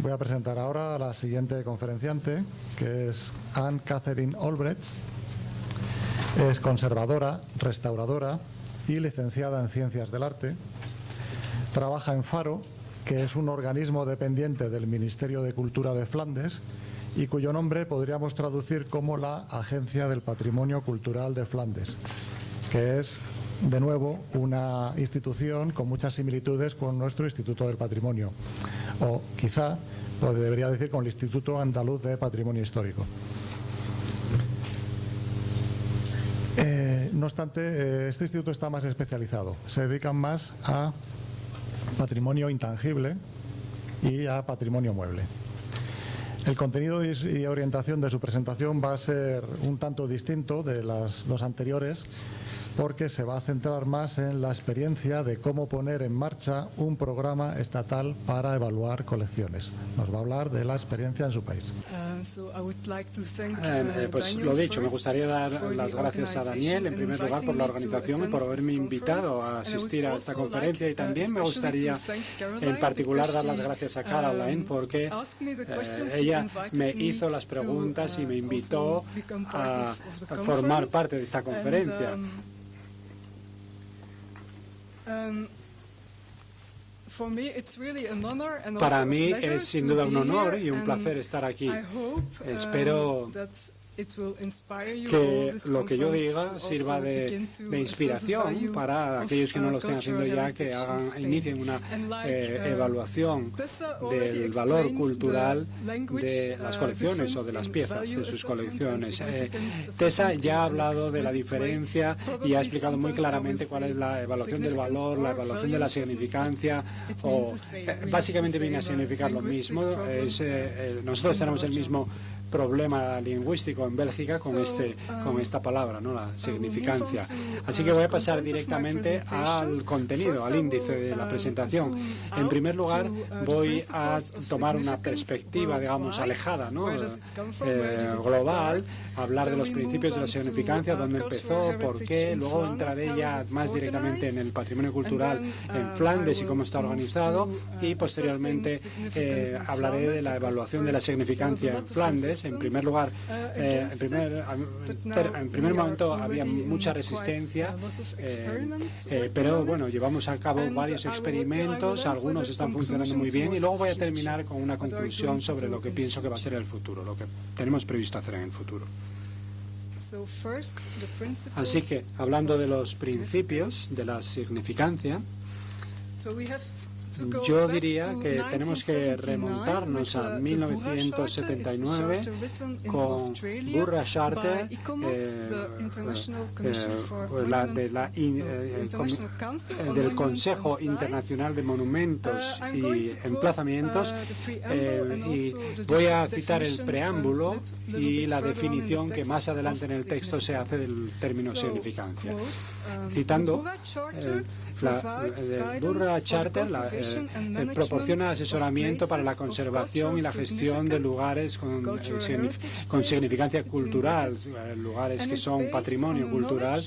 Voy a presentar ahora a la siguiente conferenciante, que es Anne Catherine Olbrecht. Es conservadora, restauradora y licenciada en Ciencias del Arte. Trabaja en Faro, que es un organismo dependiente del Ministerio de Cultura de Flandes y cuyo nombre podríamos traducir como la Agencia del Patrimonio Cultural de Flandes, que es, de nuevo, una institución con muchas similitudes con nuestro Instituto del Patrimonio, o quizá lo debería decir con el Instituto Andaluz de Patrimonio Histórico. No obstante, este instituto está más especializado. Se dedican más a patrimonio intangible y a patrimonio mueble. El contenido y orientación de su presentación va a ser un tanto distinto de las dos anteriores, porque se va a centrar más en la experiencia de cómo poner en marcha un programa estatal para evaluar colecciones. Nos va a hablar de la experiencia en su país. Pues lo dicho, me gustaría dar las gracias a Daniel, en primer lugar, por la organización y por haberme invitado a asistir a esta conferencia, y también me gustaría en particular dar las gracias a Caroline porque ella me hizo las preguntas y me invitó a formar parte de esta conferencia. Para mí es sin duda un honor y un placer estar aquí. Espero que lo que yo diga sirva de inspiración para aquellos que no lo estén haciendo ya, que inicien una evaluación del valor cultural de las colecciones o de las piezas de sus colecciones. Tessa ya ha hablado de la diferencia y ha explicado muy claramente cuál es la evaluación del valor, la evaluación de la significancia, o básicamente viene a significar lo mismo. Nosotros tenemos el mismo problema lingüístico en Bélgica con esta palabra, ¿no? La significancia. Así que voy a pasar directamente al contenido, al índice de la presentación. En primer lugar, voy a tomar una perspectiva, digamos, alejada, ¿no? Global, hablar de los principios de la significancia, dónde empezó, por qué. Luego entraré ya más directamente en el patrimonio cultural en Flandes y cómo está organizado, y posteriormente hablaré de la evaluación de la significancia en Flandes. En primer lugar, en primer momento había mucha resistencia, pero bueno, llevamos a cabo varios experimentos, algunos están funcionando muy bien, y luego voy a terminar con una conclusión sobre lo que pienso que va a ser el futuro, lo que tenemos previsto hacer en el futuro. Así que, hablando de los principios de la significancia, yo diría que tenemos que remontarnos a 1979 con Burra Charter del Consejo Internacional de Monumentos y Emplazamientos, y voy a citar el preámbulo y la definición que más adelante en el texto se hace del término significancia. Citando la Burra Charter proporciona asesoramiento para la conservación y la gestión de lugares con significancia cultural, lugares que son patrimonio cultural,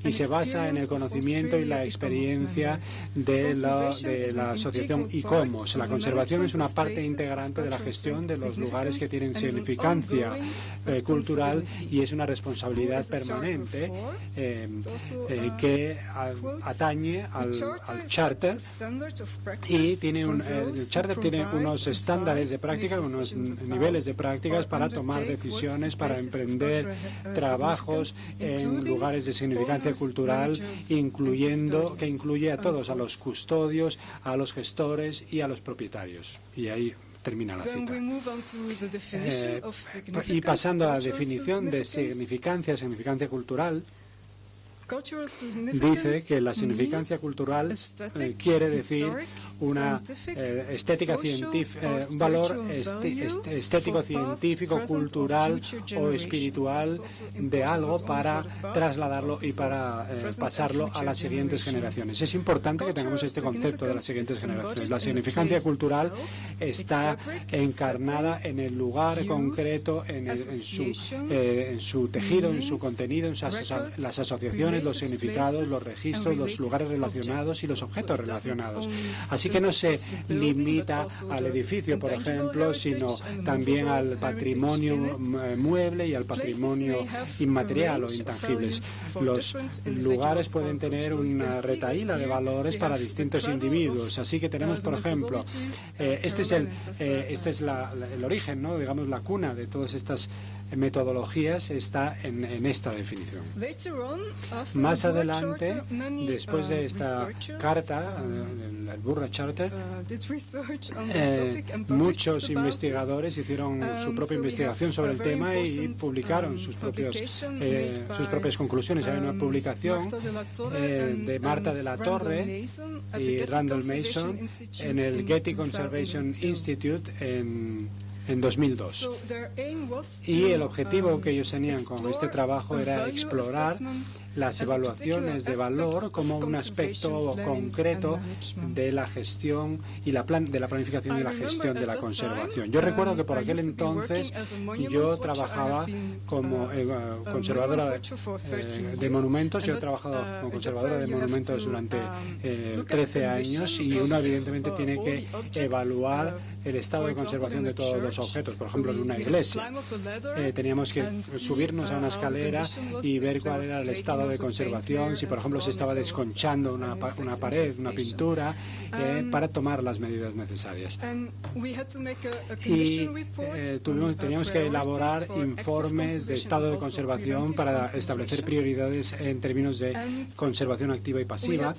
y se basa en el conocimiento y la experiencia de la asociación ICOMOS. La conservación es una parte integrante de la gestión de los lugares que tienen significancia cultural, y es una responsabilidad permanente que atañe al Charter, y el Charter tiene unos estándares de práctica, unos niveles de prácticas para tomar decisiones, para emprender trabajos en lugares de significancia cultural, que incluye a todos, a los custodios, a los gestores y a los propietarios. Y ahí termina la cita. Y pasando a la definición de significancia cultural, dice que la significancia cultural quiere decir una estética científica, un valor estético, científico, cultural o espiritual de algo para trasladarlo y para pasarlo a las siguientes generaciones. Es importante que tengamos este concepto de las siguientes generaciones. La significancia cultural está encarnada en el lugar concreto, en su tejido, en su contenido, en las asociaciones, valores, los significados, los registros, los lugares relacionados y los objetos relacionados. Así que no se limita al edificio, por ejemplo, sino también al patrimonio mueble y al patrimonio inmaterial o intangibles. Los lugares pueden tener una retahíla de valores para distintos individuos. Así que tenemos, por ejemplo, este es el origen, ¿no? Digamos, la cuna de todas estas metodologías está en esta definición. Más adelante, después de esta carta, el Burra Charter, muchos investigadores hicieron su propia investigación sobre el tema y publicaron sus propias conclusiones. Hay una publicación de Marta de la Torre y Randall Mason en el Getty Conservation Institute en 2002. Y el objetivo que ellos tenían con este trabajo era explorar las evaluaciones de valor como un aspecto concreto de la gestión y de la planificación y la gestión de la conservación. Yo recuerdo que por aquel entonces yo trabajaba como conservadora de monumentos. Yo he trabajado como conservadora de monumentos durante 13 años y uno evidentemente tiene que evaluar el estado de conservación de todos los objetos. Por ejemplo, en una iglesia teníamos que subirnos a una escalera y ver cuál era el estado de conservación, si por ejemplo se estaba desconchando una pared, una pintura, para tomar las medidas necesarias. Y teníamos que elaborar informes de estado de conservación para establecer prioridades en términos de conservación activa y pasiva,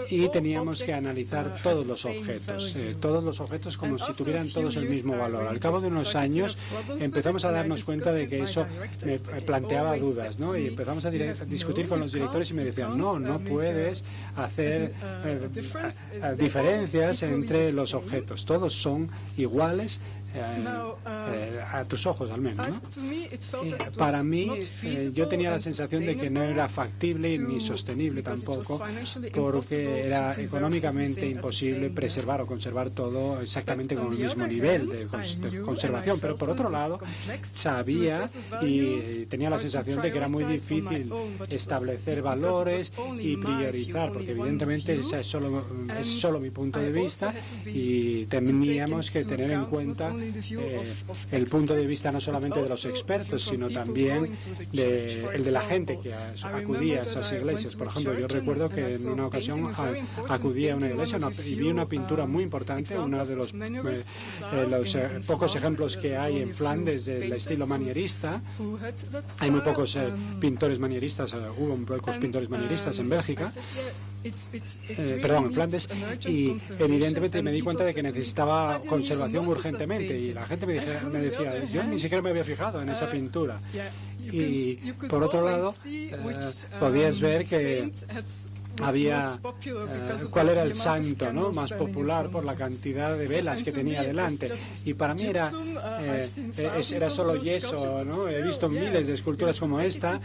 y teníamos que analizar todos los objetos como si tuvieran todos el mismo valor. Al cabo de unos años empezamos a darnos cuenta de que eso me planteaba dudas, ¿no? Y empezamos a discutir con los directores y me decían, no puedes hacer diferencias entre los objetos, todos son iguales a tus ojos al menos, ¿no? Para mí, yo tenía la sensación de que no era factible ni sostenible tampoco, porque era económicamente imposible preservar o conservar todo exactamente con el mismo nivel de conservación. Pero por otro lado, sabía y tenía la sensación de que era muy difícil establecer valores y priorizar, porque evidentemente ese es solo mi punto de vista, y teníamos que tener en cuenta el punto de vista no solamente de los expertos, sino también el de la gente que acudía a esas iglesias. Por ejemplo, yo recuerdo que en una ocasión acudí a una iglesia y vi una pintura muy importante, uno de los pocos ejemplos que hay en Flandes del estilo manierista. Hay muy pocos pintores manieristas, hubo pocos pintores manieristas en Bélgica, en Flandes, y evidentemente me di cuenta de que necesitaba conservación urgentemente, y la gente me decía, yo ni siquiera me había fijado en esa pintura. Y por otro lado, podías ver que había cuál era el santo, ¿no?, más popular por la cantidad de velas que tenía delante, y para mí era solo yeso, ¿no? He visto miles de esculturas como esta,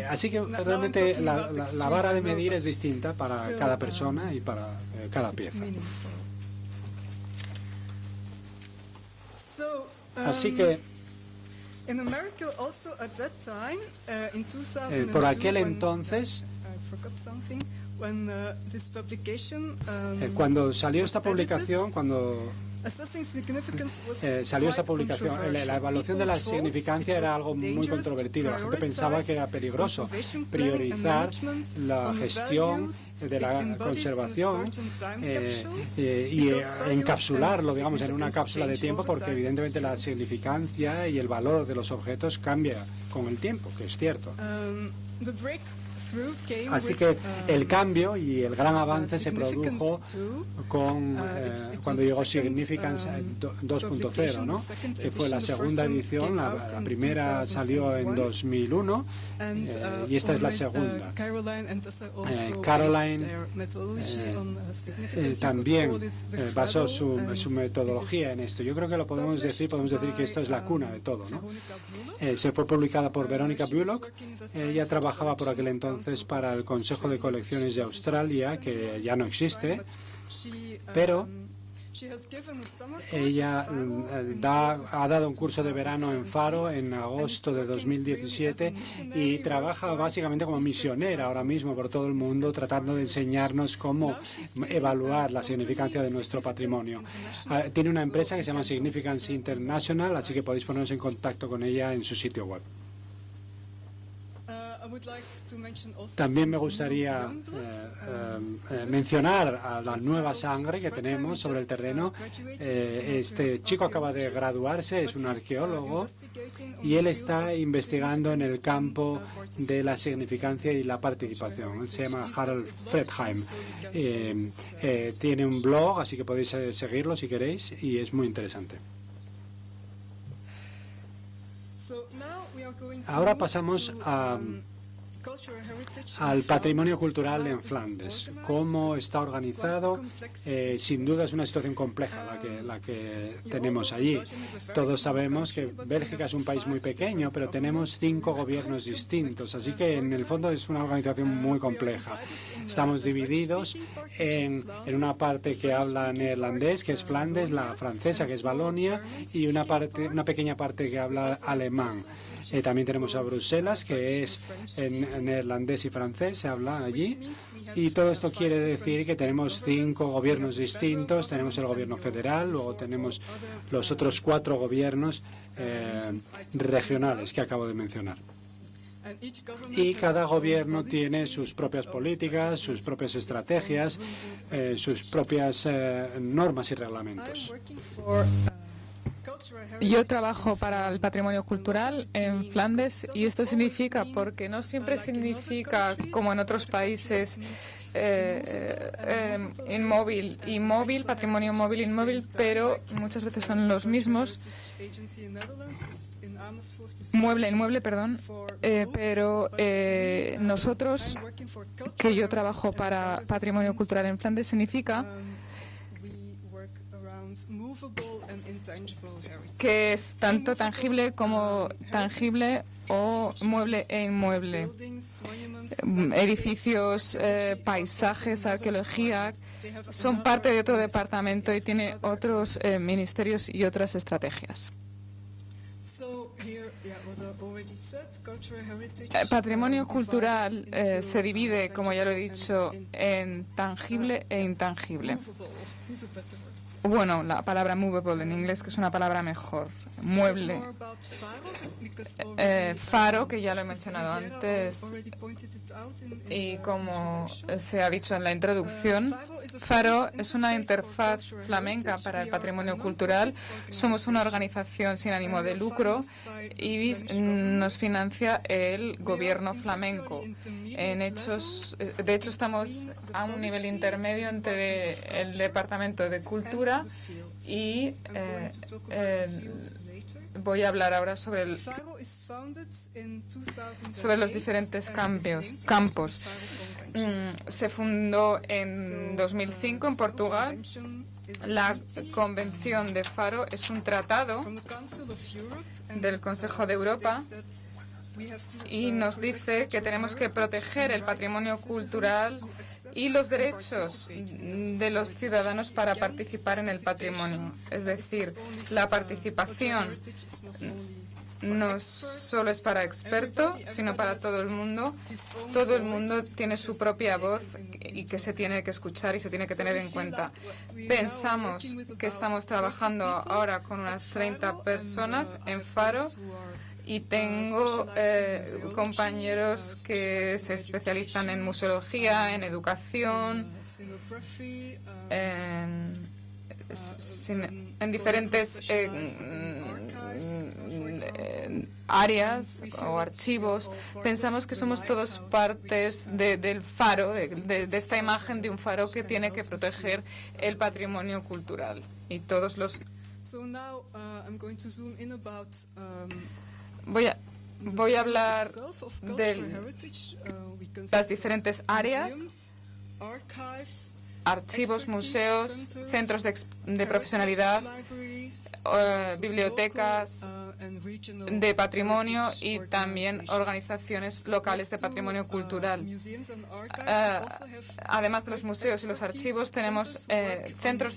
así que realmente la vara de medir es distinta para cada persona y para cada pieza. Así que por aquel entonces, cuando salió esta publicación, la evaluación de la significancia era algo muy controvertido. La gente pensaba que era peligroso priorizar la gestión de la conservación y encapsularlo, digamos, en una cápsula de tiempo, porque evidentemente la significancia y el valor de los objetos cambia con el tiempo, que es cierto. Así que el cambio y el gran avance se produjo cuando llegó Significance 2.0, ¿no?, que fue la segunda edición. La primera salió en 2001 y esta es la segunda. Caroline también basó su metodología en esto. Yo creo que podemos decir que esto es la cuna de todo, ¿no? Se fue publicada por Veronica Bullock. Ella trabajaba por aquel entonces para el Consejo de Colecciones de Australia, que ya no existe, pero Ella ha dado un curso de verano en Faro en agosto de 2017 y trabaja básicamente como misionera ahora mismo por todo el mundo, tratando de enseñarnos cómo evaluar la significancia de nuestro patrimonio. Tiene una empresa que se llama Significance International, así que podéis poneros en contacto con ella en su sitio web. También me gustaría mencionar a la nueva sangre que tenemos sobre el terreno. Este chico acaba de graduarse, es un arqueólogo y él está investigando en el campo de la significancia y la participación. Él se llama Harald Fredheim. Tiene un blog, así que podéis seguirlo si queréis, y es muy interesante. Ahora pasamos al patrimonio cultural en Flandes. ¿Cómo está organizado? Sin duda es una situación compleja la que tenemos allí. Todos sabemos que Bélgica es un país muy pequeño, pero tenemos 5 gobiernos distintos, así que en el fondo es una organización muy compleja. Estamos divididos en una parte que habla neerlandés, que es Flandes, la francesa, que es Valonia, y una pequeña parte que habla alemán. También tenemos a Bruselas, que es en neerlandés y francés, se habla allí. Y todo esto quiere decir que tenemos 5 gobiernos distintos. Tenemos el gobierno federal, luego tenemos los otros 4 gobiernos regionales que acabo de mencionar. Y cada gobierno tiene sus propias políticas, sus propias estrategias, sus propias normas y reglamentos. Yo trabajo para el patrimonio cultural en Flandes y esto significa, porque no siempre significa, como en otros países, inmóvil, patrimonio móvil, inmóvil, pero muchas veces son los mismos. Inmueble, perdón. Pero nosotros, que yo trabajo para patrimonio cultural en Flandes, significa que es tanto tangible como tangible o mueble e inmueble. Edificios, paisajes, arqueología, son parte de otro departamento y tiene otros ministerios y otras estrategias. El patrimonio cultural se divide, como ya lo he dicho, en tangible e intangible. Bueno, la palabra movable en inglés, que es una palabra mejor, mueble. Faro, que ya lo he mencionado antes, y como se ha dicho en la introducción, Faro es una interfaz flamenca para el patrimonio cultural. Somos una organización sin ánimo de lucro y nos financia el gobierno flamenco. De hecho, estamos a un nivel intermedio entre el Departamento de Cultura y voy a hablar ahora sobre los diferentes campos. Se fundó en 2005 en Portugal. La Convención de Faro es un tratado del Consejo de Europa y nos dice que tenemos que proteger el patrimonio cultural y los derechos de los ciudadanos para participar en el patrimonio. Es decir, la participación no solo es para expertos, sino para todo el mundo. Todo el mundo tiene su propia voz y que se tiene que escuchar y se tiene que tener en cuenta. Pensamos que estamos trabajando ahora con unas 30 personas en Faro y tengo compañeros que se especializan en museología, en educación, en diferentes áreas o archivos. Pensamos que somos todos partes del faro, de esta imagen de un faro que tiene que proteger el patrimonio cultural y todos los. Voy a hablar de las diferentes áreas: archivos, museos, centros de profesionalidad, bibliotecas, de patrimonio y también organizaciones locales de patrimonio cultural. Además de los museos y los archivos, tenemos centros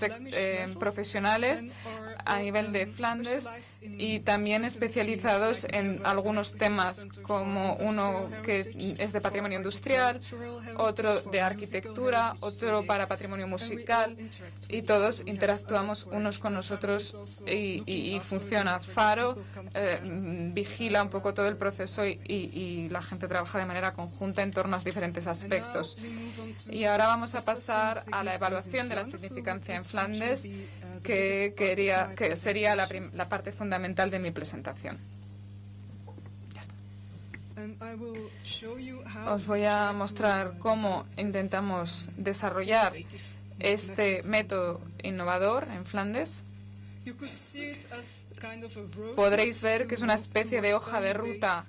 profesionales a nivel de Flandes y también especializados en algunos temas, como uno que es de patrimonio industrial, otro de arquitectura, otro para patrimonio musical, y todos interactuamos unos con nosotros y funciona. Faro vigila un poco todo el proceso y la gente trabaja de manera conjunta en torno a diferentes aspectos. Y ahora vamos a pasar a la evaluación de la significancia en Flandes, que sería la parte fundamental de mi presentación. Os voy a mostrar cómo intentamos desarrollar este método innovador en Flandes. Podréis ver que es una especie de hoja de ruta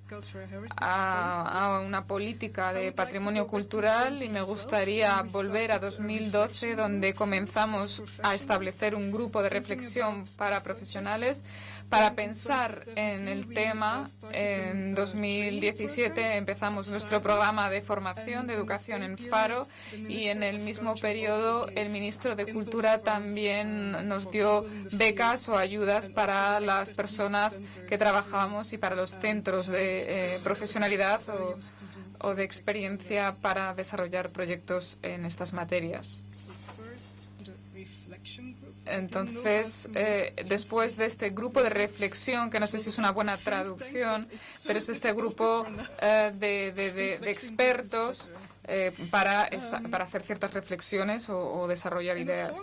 a una política de patrimonio cultural, y me gustaría volver a 2012, donde comenzamos a establecer un grupo de reflexión para profesionales para pensar en el tema. En 2017 empezamos nuestro programa de formación, de educación en Faro, y en el mismo periodo el ministro de Cultura también nos dio becas o ayudas para las personas que trabajábamos y para los centros de profesionalidad o de experiencia para desarrollar proyectos en estas materias. Entonces, después de este grupo de reflexión, que no sé si es una buena traducción, pero es este grupo de expertos para hacer ciertas reflexiones o desarrollar ideas.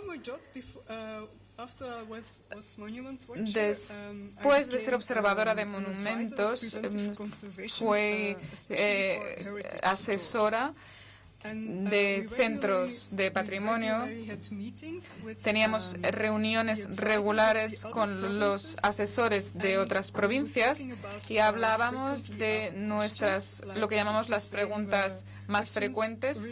Después de ser observadora de monumentos, fui asesora de centros de patrimonio. Teníamos reuniones regulares con los asesores de otras provincias y hablábamos de lo que llamamos las preguntas más frecuentes.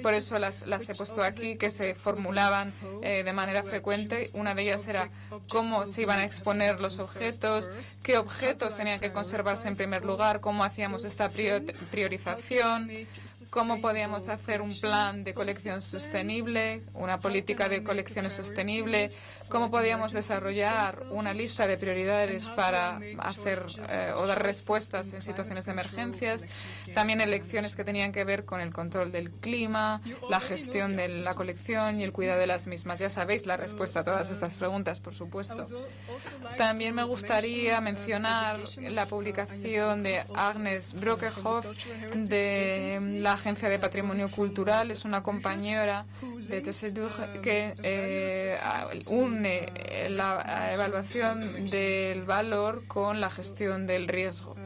Por eso las he puesto aquí, que se formulaban de manera frecuente. Una de ellas era cómo se iban a exponer los objetos, qué objetos tenían que conservarse en primer lugar, cómo hacíamos esta priorización, cómo podíamos hacer un plan de colección sostenible, una política de colecciones sostenible, cómo podíamos desarrollar una lista de prioridades para hacer o dar respuestas en situaciones de emergencias, también elecciones que tenían que ver con el control del clima, la gestión de la colección y el cuidado de las mismas. Ya sabéis la respuesta a todas estas preguntas, por supuesto. También me gustaría mencionar la publicación de Agnes Broekhoff de la Agencia de Patrimonio Cultural. Es una compañera de Tessedur que une la evaluación del valor con la gestión del riesgo.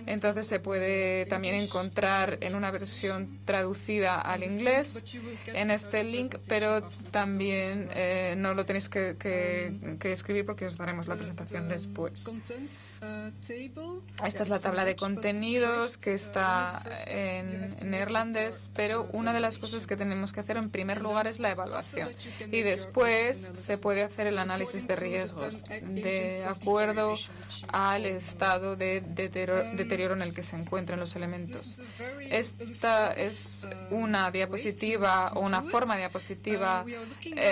Entonces se puede también encontrar en una versión traducida al inglés en este link, pero también no lo tenéis que escribir porque os daremos la presentación después. Esta es la tabla de contenidos que está en neerlandés, pero una de las cosas que tenemos que hacer en primer lugar es la evaluación y después se puede hacer el análisis de riesgos de acuerdo al estado de deterioro en el que se encuentran los elementos. Esta es una diapositiva o una forma de diapositiva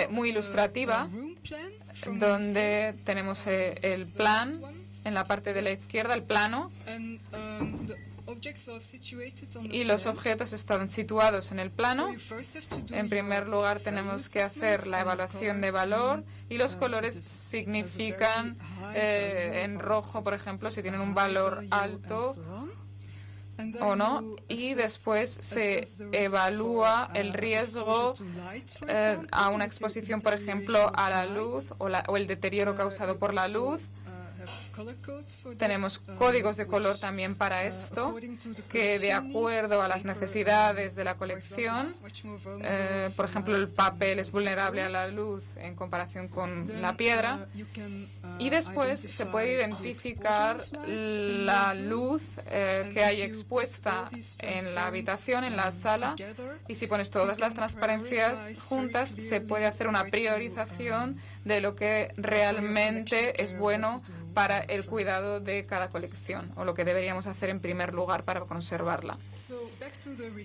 muy ilustrativa, donde tenemos el plan en la parte de la izquierda, el plano, y los objetos están situados en el plano. En primer lugar tenemos que hacer la evaluación de valor y los colores significan en rojo, por ejemplo, si tienen un valor alto o no, y después se evalúa el riesgo a una exposición, por ejemplo, a la luz o el deterioro causado por la luz. Tenemos códigos de color también para esto, que de acuerdo a las necesidades de la colección, por ejemplo, el papel es vulnerable a la luz en comparación con la piedra, y después se puede identificar la luz que hay expuesta en la habitación, en la sala, y si pones todas las transparencias juntas, se puede hacer una priorización de lo que realmente es bueno para el cuidado de cada colección, o lo que deberíamos hacer en primer lugar para conservarla.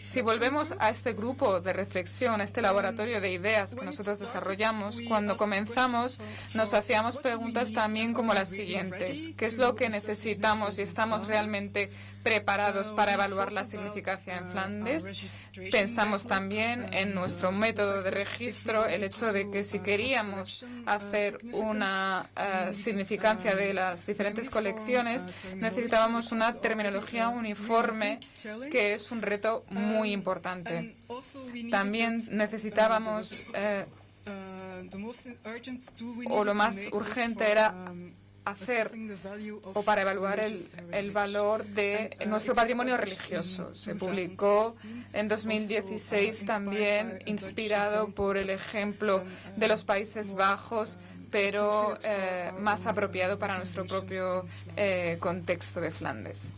Si volvemos a este grupo de reflexión, a este laboratorio de ideas que nosotros desarrollamos, cuando comenzamos nos hacíamos preguntas también como las siguientes. ¿Qué es lo que necesitamos y estamos realmente preparados para evaluar la significancia en Flandes? Pensamos también en nuestro método de registro, el hecho de que si queríamos hacer una significancia de las diferentes colecciones, necesitábamos una terminología uniforme, que es un reto muy importante. También necesitábamos, o lo más urgente era hacer o para evaluar el valor de nuestro patrimonio religioso. Se publicó en 2016 también, inspirado por el ejemplo de los Países Bajos, pero más apropiado para nuestro propio contexto de Flandes.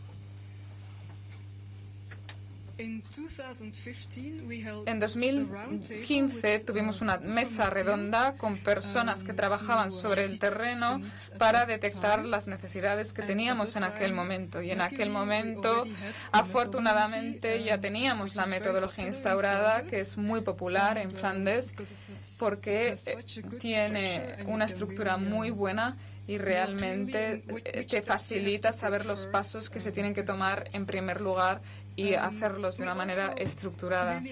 En 2015 tuvimos una mesa redonda con personas que trabajaban sobre el terreno para detectar las necesidades que teníamos en aquel momento. Y en aquel momento, afortunadamente, ya teníamos la metodología instaurada, que es muy popular en Flandes, porque tiene una estructura muy buena y realmente te facilita saber los pasos que se tienen que tomar en primer lugar y hacerlos de una manera estructurada.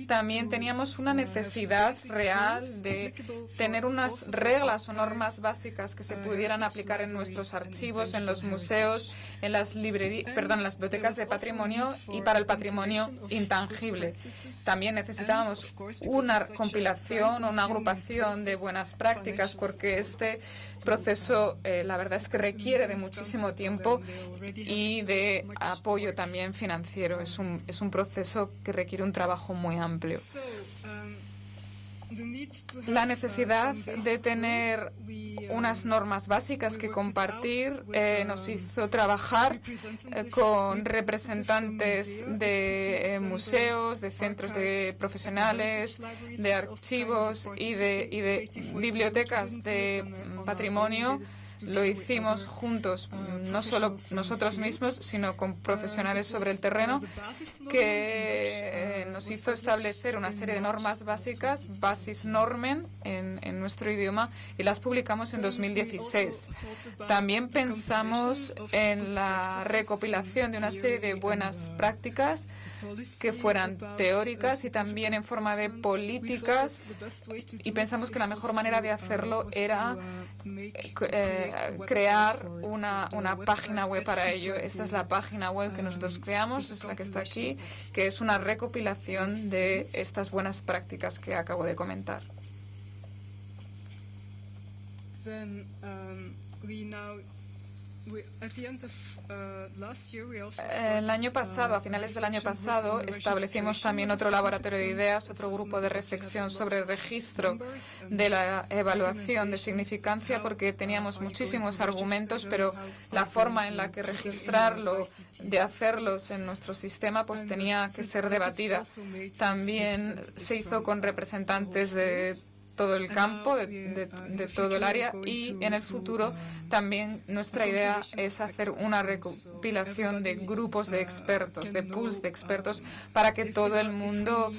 También teníamos una necesidad real de tener unas reglas o normas básicas que se pudieran aplicar en nuestros archivos, en los museos, en las las bibliotecas de patrimonio y para el patrimonio intangible. También necesitábamos una compilación o una agrupación de buenas prácticas, porque este proceso, la verdad es que requiere de muchísimo tiempo y de apoyo también financiero. Es un proceso que requiere un trabajo muy amplio. La necesidad de tener unas normas básicas que compartir nos hizo trabajar con representantes de museos, de centros de profesionales, de archivos y de bibliotecas de patrimonio. Lo hicimos juntos, no solo nosotros mismos, sino con profesionales sobre el terreno, que nos hizo establecer una serie de normas básicas, Basisnormen en nuestro idioma, y las publicamos en 2016. También pensamos en la recopilación de una serie de buenas prácticas que fueran teóricas y también en forma de políticas, y pensamos que la mejor manera de hacerlo era crear una página web para ello. Esta es la página web que nosotros creamos, es la que está aquí, que es una recopilación de estas buenas prácticas que acabo de comentar. El año pasado, a finales del año pasado, establecimos también otro laboratorio de ideas, otro grupo de reflexión sobre el registro de la evaluación de significancia, porque teníamos muchísimos argumentos, pero la forma en la que registrarlo, de hacerlos en nuestro sistema, pues tenía que ser debatida. También se hizo con representantes de todo el campo, de todo el área, y en el futuro también nuestra idea es hacer una recopilación de grupos de expertos, de pools de expertos, para que todo el mundo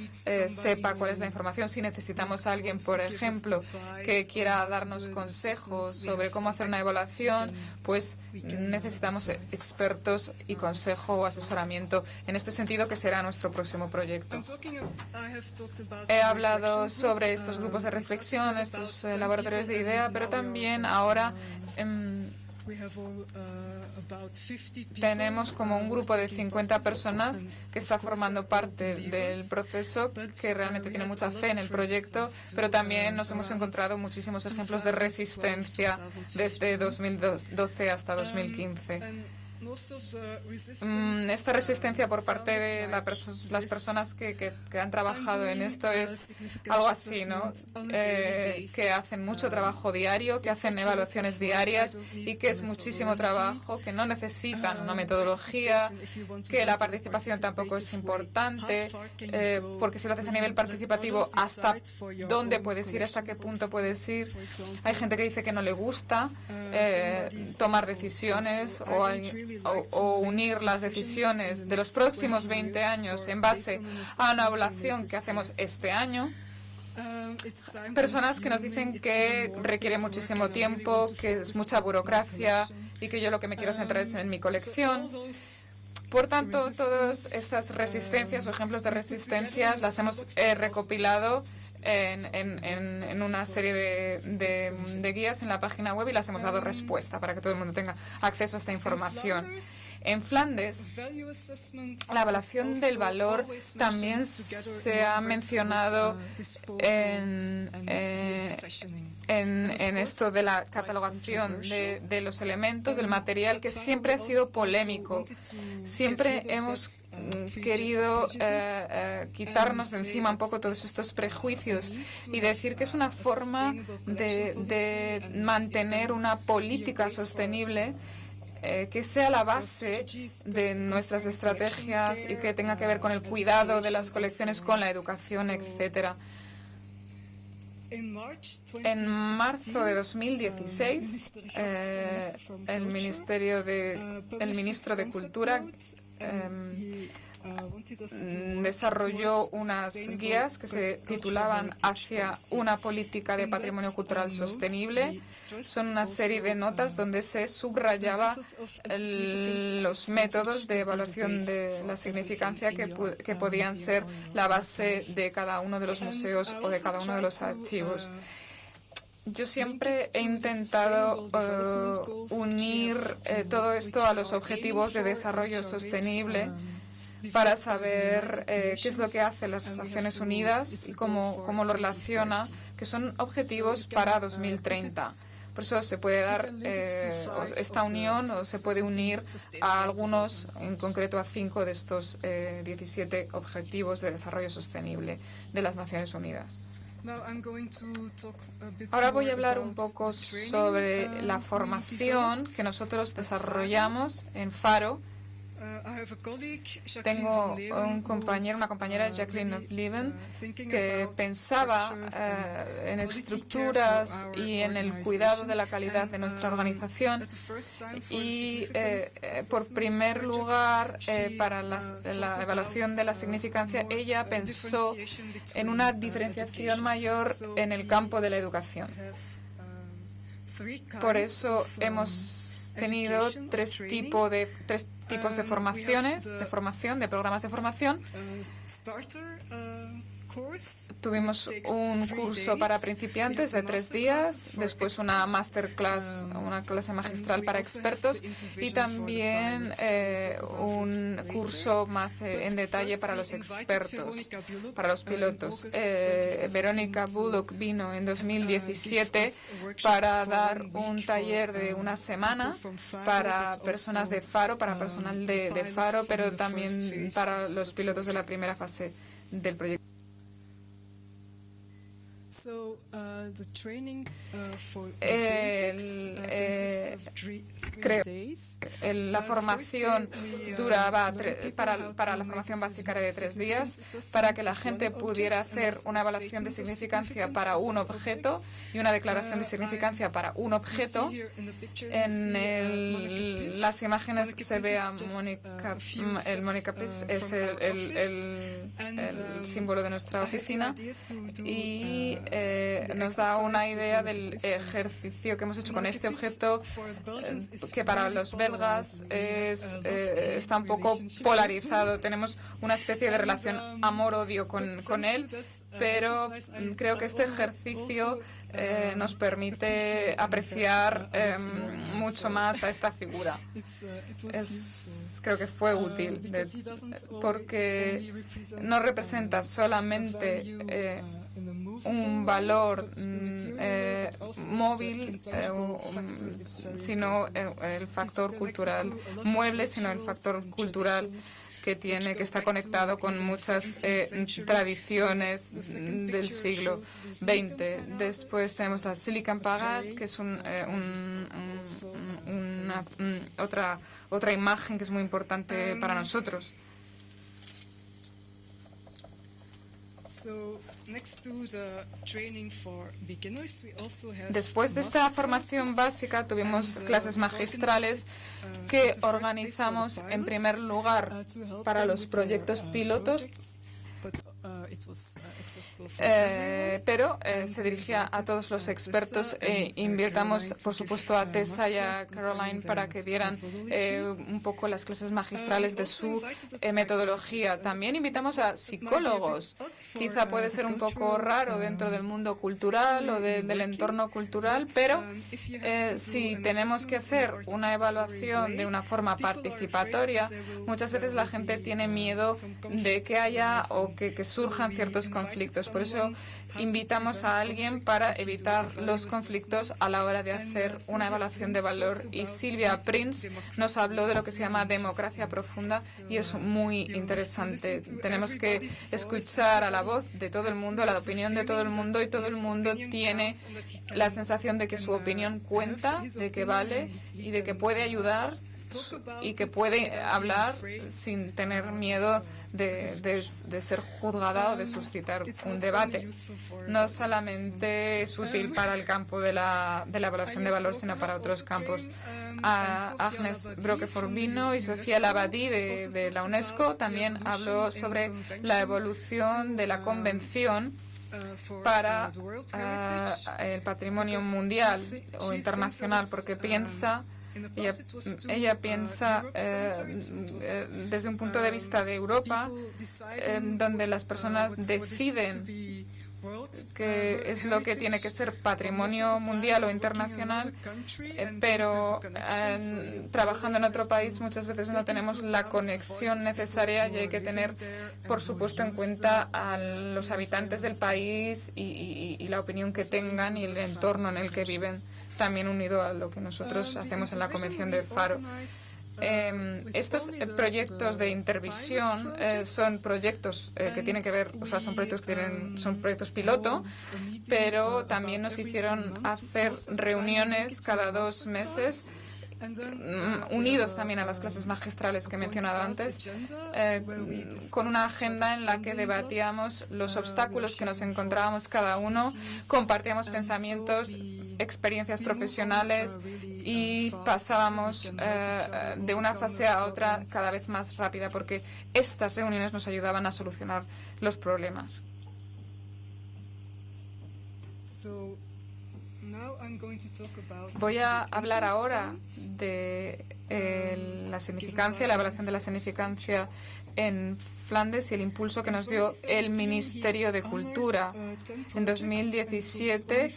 sepa cuál es la información. Si necesitamos a alguien, por ejemplo, que quiera darnos consejos sobre cómo hacer una evaluación, pues necesitamos expertos y consejo o asesoramiento en este sentido, que será nuestro próximo proyecto. He hablado sobre estos grupos de reflexión, estos laboratorios de idea, pero también ahora tenemos como un grupo de 50 personas que está formando parte del proceso, que realmente tiene mucha fe en el proyecto, pero también nos hemos encontrado muchísimos ejemplos de resistencia desde 2012 hasta 2015. esta resistencia por parte de las personas que han trabajado en esto es algo así, ¿no? Que hacen mucho trabajo diario, que hacen evaluaciones diarias y que es muchísimo trabajo, que no necesitan una metodología, que la participación tampoco es importante, porque si lo haces a nivel participativo, ¿hasta dónde puedes ir? ¿Hasta qué punto puedes ir? Hay gente que dice que no le gusta tomar decisiones o unir las decisiones de los próximos 20 años en base a una evaluación que hacemos este año. Personas que nos dicen que requiere muchísimo tiempo, que es mucha burocracia y que yo lo que me quiero centrar es en mi colección. Por tanto, todas estas resistencias o ejemplos de resistencias las hemos recopilado en una serie de guías en la página web y las hemos dado respuesta para que todo el mundo tenga acceso a esta información. En Flandes, la evaluación del valor también se ha mencionado en esto de la catalogación de los elementos, del material, que siempre ha sido polémico. Siempre hemos querido quitarnos de encima un poco todos estos prejuicios y decir que es una forma de mantener una política sostenible que sea la base de nuestras estrategias y que tenga que ver con el cuidado de las colecciones, con la educación, etcétera. En marzo de 2016, el ministro de Cultura desarrolló unas guías que se titulaban Hacia una política de patrimonio cultural sostenible. Son una serie de notas donde se subrayaba los métodos de evaluación de la significancia que podían ser la base de cada uno de los museos o de cada uno de los archivos. Yo siempre he intentado unir todo esto a los objetivos de desarrollo sostenible para saber qué es lo que hacen las Naciones Unidas y cómo lo relaciona, que son objetivos para 2030. Por eso se puede dar esta unión o se puede unir a algunos, en concreto a 5 de estos 17 objetivos de desarrollo sostenible de las Naciones Unidas. Ahora voy a hablar un poco sobre la formación que nosotros desarrollamos en Faro. Tengo una compañera, Jacqueline of Leven, que pensaba en estructuras y en el cuidado de la calidad de nuestra organización y, por primer lugar, para la evaluación de la significancia, ella pensó en una diferenciación mayor en el campo de la educación. Por eso hemos tenido tres tipos de formaciones, de programas de formación. Tuvimos un curso para principiantes de 3 días, después una masterclass, una clase magistral para expertos y también un curso más en detalle para los expertos, para los pilotos. Verónica Bullock vino en 2017 para dar un taller de una semana para personas de Faro, para personal de Faro, pero también para los pilotos de la primera fase del proyecto. La formación duraba, para la formación básica era de 3 días, para que la gente pudiera hacer una evaluación de significancia para un objeto y una declaración de significancia para un objeto. En las imágenes se ve a Mónica, Mónica es el símbolo de nuestra oficina y nos da una idea del ejercicio que hemos hecho con este objeto, que para los belgas está un poco polarizado. Tenemos una especie de relación amor-odio con él, pero creo que este ejercicio nos permite apreciar mucho más a esta figura. Creo que fue útil porque no representa solamente un valor móvil, sino el factor cultural mueble, sino el factor cultural que está conectado con muchas tradiciones del siglo XX. Después tenemos la Silicon Parade, que es otra imagen que es muy importante para nosotros. Después de esta formación básica tuvimos clases magistrales que organizamos en primer lugar para los proyectos pilotos, pero se dirigía a todos los expertos e invitamos, por supuesto, a Tessa y a Caroline para que dieran un poco las clases magistrales de su metodología. También invitamos a psicólogos. Quizá puede ser un poco raro dentro del mundo cultural o del entorno cultural, pero si tenemos que hacer una evaluación de una forma participatoria, muchas veces la gente tiene miedo de que haya o que surjan ciertos conflictos. Por eso invitamos a alguien para evitar los conflictos a la hora de hacer una evaluación de valor. Y Silvia Prince nos habló de lo que se llama democracia profunda y es muy interesante. Tenemos que escuchar a la voz de todo el mundo, la opinión de todo el mundo, y todo el mundo tiene la sensación de que su opinión cuenta, de que vale y de que puede ayudar y que puede hablar sin tener miedo de ser juzgada o de suscitar un debate. No solamente es útil para el campo de la evaluación de valor, sino para otros campos. Agnes Broque-Forbino y Sofía Labadí de la UNESCO también habló sobre la evolución de la Convención para el patrimonio mundial o internacional, porque ella piensa desde un punto de vista de Europa, donde las personas deciden qué es lo que tiene que ser patrimonio mundial o internacional, pero trabajando en otro país muchas veces no tenemos la conexión necesaria y hay que tener, por supuesto, en cuenta a los habitantes del país y la opinión que tengan y el entorno en el que viven, también unido a lo que nosotros hacemos en la Convención de Faro. Estos proyectos de intervisión son proyectos que tienen que ver, o sea, son proyectos piloto, pero también nos hicieron hacer reuniones cada 2 meses, unidos también a las clases magistrales que he mencionado antes, con una agenda en la que debatíamos los obstáculos que nos encontrábamos cada uno, compartíamos pensamientos, experiencias profesionales y pasábamos de una fase a otra cada vez más rápida, porque estas reuniones nos ayudaban a solucionar los problemas. Voy a hablar ahora de la significancia, la evaluación de la significancia en Flandes y el impulso que nos dio el Ministerio de Cultura. En 2017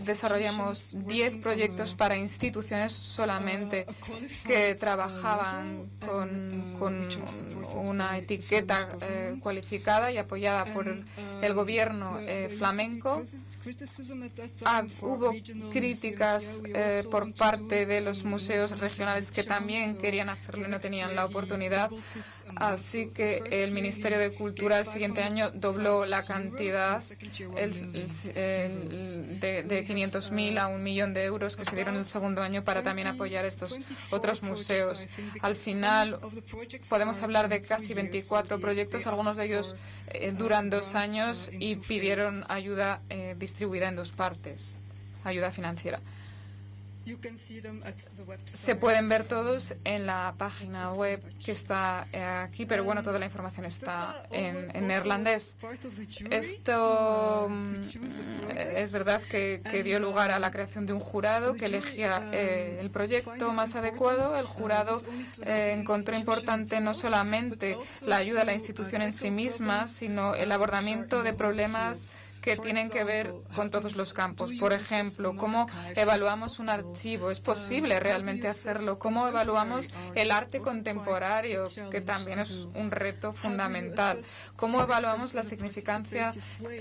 desarrollamos 10 proyectos para instituciones solamente que trabajaban con una etiqueta cualificada y apoyada por el gobierno flamenco. Hubo críticas por parte de los museos regionales que también querían hacerlo y no tenían la oportunidad. Así que el Ministerio de Cultura el siguiente año dobló la cantidad de 500.000 a 1 millón de euros que se dieron el segundo año para también apoyar estos otros museos. Al final podemos hablar de casi 24 proyectos, algunos de ellos duran 2 años y pidieron ayuda distribuida en 2 partes, ayuda financiera. Se pueden ver todos en la página web que está aquí, pero bueno, toda la información está en neerlandés. Esto es verdad que dio lugar a la creación de un jurado que elegía el proyecto más adecuado. El jurado encontró importante no solamente la ayuda a la institución en sí misma, sino el abordamiento de problemas que tienen que ver con todos los campos. Por ejemplo, ¿cómo evaluamos un archivo? ¿Es posible realmente hacerlo? ¿Cómo evaluamos el arte contemporáneo, que también es un reto fundamental? ¿Cómo evaluamos la significancia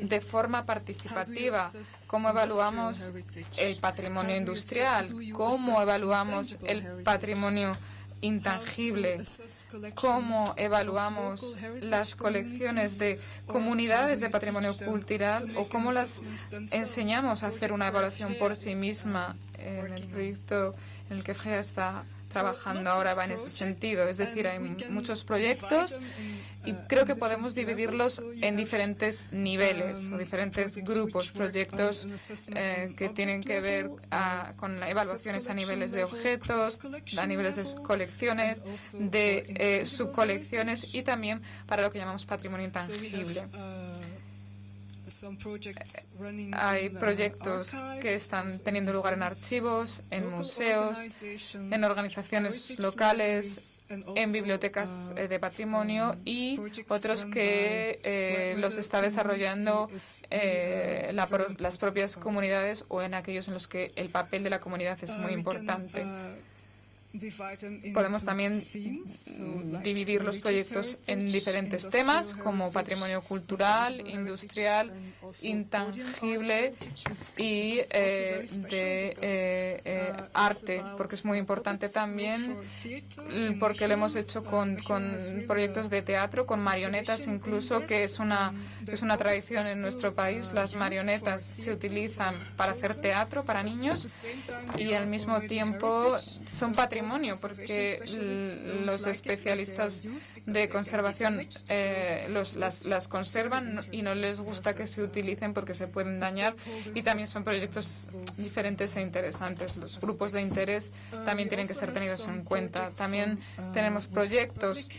de forma participativa? ¿Cómo evaluamos el patrimonio industrial? ¿Cómo evaluamos el patrimonio intangible? ¿Cómo evaluamos las colecciones de comunidades de patrimonio cultural o cómo las enseñamos a hacer una evaluación por sí misma? En el proyecto en el que FGEA está trabajando ahora va en ese sentido. Es decir, hay muchos proyectos y creo que podemos dividirlos en diferentes niveles o diferentes grupos, proyectos que tienen que ver con evaluaciones a niveles de objetos, a niveles de colecciones, de subcolecciones y también para lo que llamamos patrimonio intangible. Hay proyectos que están teniendo lugar en archivos, en museos, en organizaciones locales, en bibliotecas de patrimonio y otros que los está desarrollando las propias comunidades o en aquellos en los que el papel de la comunidad es muy importante. Podemos también dividir los proyectos en diferentes temas como patrimonio cultural, industrial, intangible y de arte, porque es muy importante también, porque lo hemos hecho con proyectos de teatro, con marionetas incluso, que es una tradición en nuestro país. Las marionetas se utilizan para hacer teatro para niños y al mismo tiempo son patrimonio, porque los especialistas de conservación las conservan y no les gusta que se utilicen porque se pueden dañar, y también son proyectos diferentes e interesantes. Los grupos de interés también tienen que ser tenidos en cuenta. También tenemos proyectos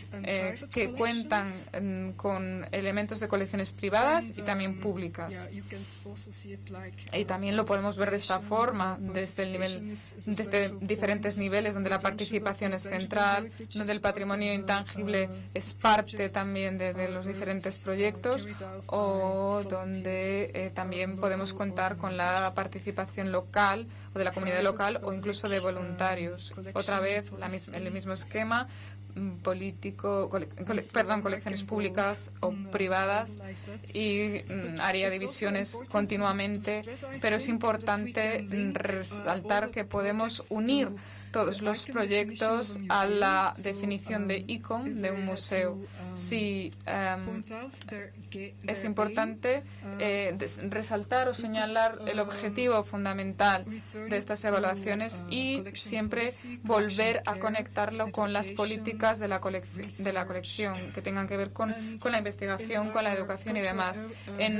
que cuentan con elementos de colecciones privadas y también públicas. Y también lo podemos ver de esta forma, desde diferentes niveles, donde la participación es central, donde el patrimonio intangible es parte también de los diferentes proyectos, o donde también podemos contar con la participación local o de la comunidad local o incluso de voluntarios. Otra vez, el mismo esquema político, colecciones públicas o privadas, y haría divisiones continuamente, pero es importante resaltar que podemos unir todos los proyectos a la definición de ICOM de un museo. Sí, es importante resaltar o señalar el objetivo fundamental de estas evaluaciones y siempre volver a conectarlo con las políticas de la colección, que tengan que ver con la investigación, con la educación y demás. En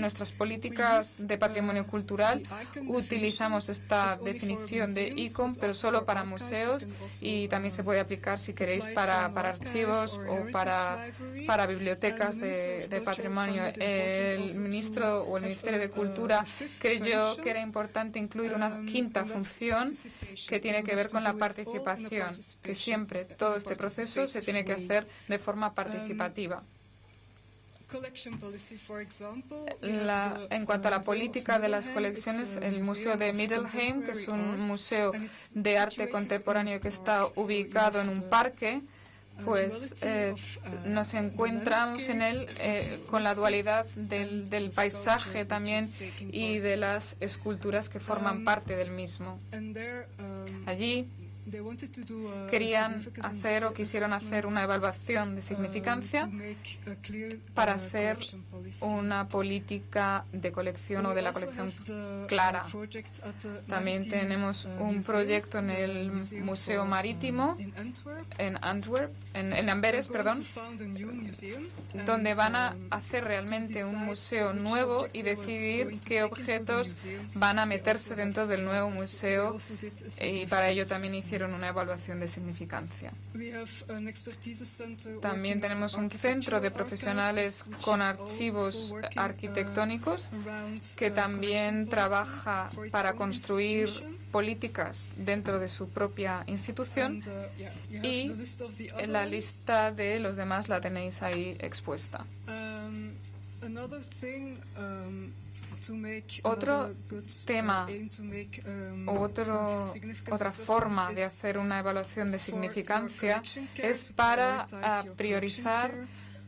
nuestras políticas de patrimonio cultural utilizamos esta definición de ICOM, pero solo para museos, y también se puede aplicar, si queréis, para archivos o para bibliotecas de patrimonio. El ministro o el Ministerio de Cultura creyó que era importante incluir una quinta función que tiene que ver con la participación, que siempre todo este proceso se tiene que hacer de forma participativa. En cuanto a la política de las colecciones, el Museo de Middelheim, que es un museo de arte contemporáneo que está ubicado en un parque, pues nos encontramos en él con la dualidad del paisaje también y de las esculturas que forman parte del mismo. Allí querían hacer o quisieron hacer una evaluación de significancia para hacer una política de colección o de la colección clara. También tenemos un proyecto en el Museo Marítimo en Amberes, donde van a hacer realmente un museo nuevo y decidir qué objetos van a meterse dentro del nuevo museo, y para ello también hicieron una evaluación de significancia. También tenemos un centro de profesionales con archivos arquitectónicos que también trabaja para construir políticas dentro de su propia institución, y la lista de los demás la tenéis ahí expuesta. Otro tema otra forma de hacer una evaluación de significancia es para priorizar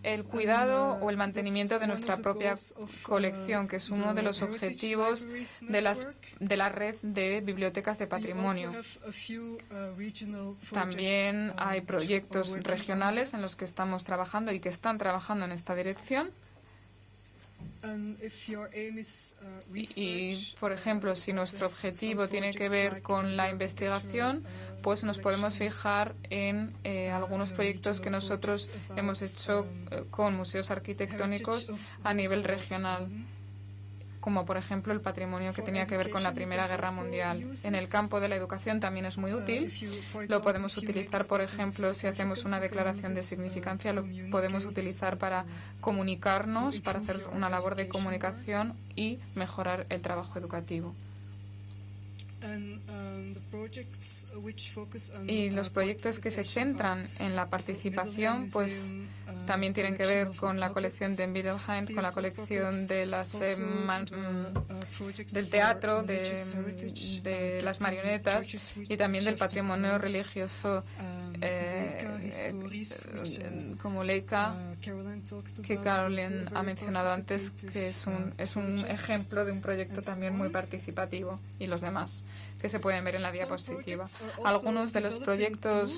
el cuidado o el mantenimiento de nuestra propia colección, que es uno de los objetivos de la red de bibliotecas de patrimonio. También hay proyectos regionales en los que estamos trabajando y que están trabajando en esta dirección. Y, por ejemplo, si nuestro objetivo tiene que ver con la investigación, pues nos podemos fijar en algunos proyectos que nosotros hemos hecho con museos arquitectónicos a nivel regional, como por ejemplo el patrimonio que tenía que ver con la Primera Guerra Mundial. En el campo de la educación también es muy útil. Lo podemos utilizar, por ejemplo, si hacemos una declaración de significancia, lo podemos utilizar para comunicarnos, para hacer una labor de comunicación y mejorar el trabajo educativo. Y los proyectos que se centran en la participación, pues también tienen que ver con la colección de Biddlehind, con la colección de del teatro, de las marionetas y también del patrimonio religioso como Leica, que Caroline ha mencionado antes, que es un ejemplo de un proyecto también muy participativo, y los demás que se pueden ver en la diapositiva. Algunos de los proyectos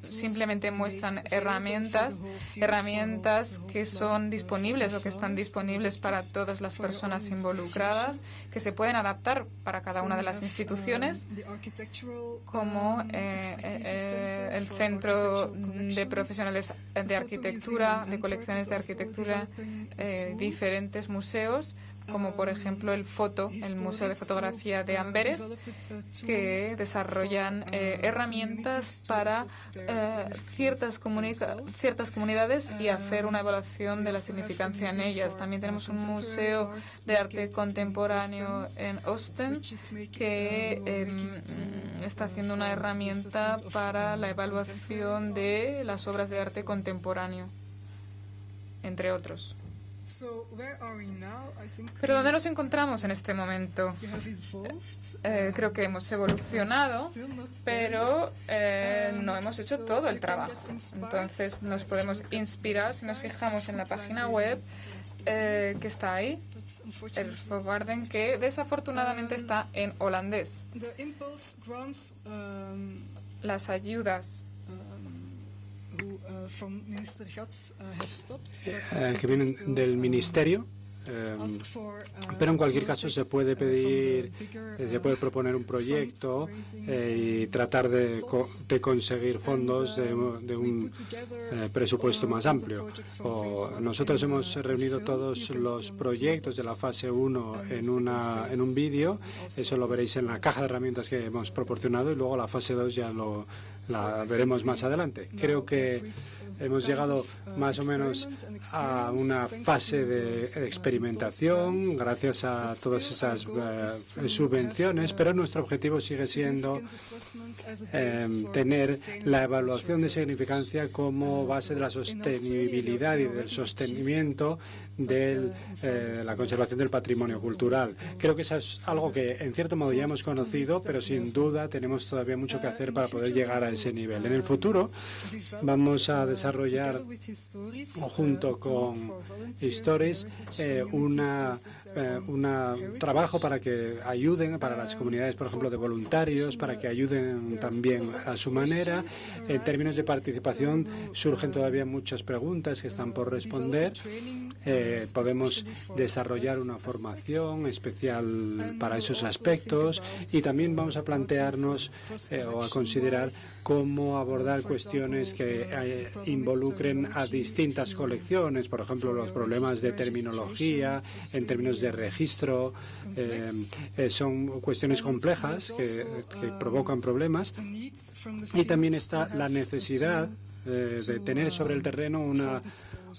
simplemente muestran herramientas que son disponibles o que están disponibles para todas las personas involucradas, que se pueden adaptar para cada una de las instituciones, como el Centro de Profesionales de Arquitectura, de colecciones de arquitectura, diferentes museos, como por ejemplo el Museo de Fotografía de Amberes, que desarrollan herramientas para ciertas comunidades y hacer una evaluación de la significancia en ellas. También tenemos un museo de arte contemporáneo en Ostend que está haciendo una herramienta para la evaluación de las obras de arte contemporáneo, entre otros. Pero ¿dónde nos encontramos en este momento? Creo que hemos evolucionado, pero no hemos hecho todo el trabajo. Entonces nos podemos inspirar si nos fijamos en la página web que está ahí, el Garden, que desafortunadamente está en holandés. Las ayudas que vienen del ministerio, pero en cualquier caso se puede pedir, se puede proponer un proyecto y tratar de conseguir fondos de un presupuesto más amplio. Nosotros hemos reunido todos los proyectos de la fase 1 en un vídeo. Eso lo veréis en la caja de herramientas que hemos proporcionado, y luego la fase 2 ya la veremos más adelante. Creo que hemos llegado más o menos a una fase de experimentación gracias a todas esas subvenciones, pero nuestro objetivo sigue siendo tener la evaluación de significancia como base de la sostenibilidad y del sostenimiento de la conservación del patrimonio cultural. Creo que eso es algo que en cierto modo ya hemos conocido, pero sin duda tenemos todavía mucho que hacer para poder llegar a ese nivel. En el futuro vamos a desarrollar junto con Stories un trabajo para que ayuden para las comunidades, por ejemplo, de voluntarios, para que ayuden también a su manera. En términos de participación surgen todavía muchas preguntas que están por responder. Podemos desarrollar una formación especial para esos aspectos, y también vamos a plantearnos o a considerar cómo abordar cuestiones que involucren a distintas colecciones, por ejemplo, los problemas de terminología en términos de registro. Son cuestiones complejas que provocan problemas, y también está la necesidad de tener sobre el terreno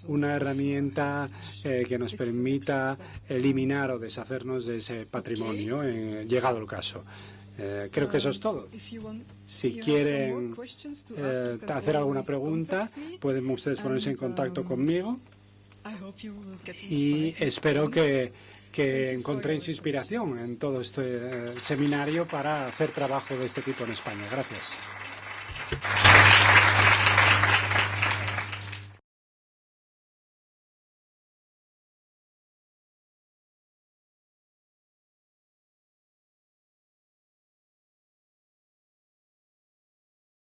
una herramienta que nos permita eliminar o deshacernos de ese patrimonio, llegado el caso. Creo que eso es todo. Si quieren hacer alguna pregunta, pueden ustedes ponerse en contacto conmigo. Y espero que encontréis inspiración en todo este seminario para hacer trabajo de este tipo en España. Gracias.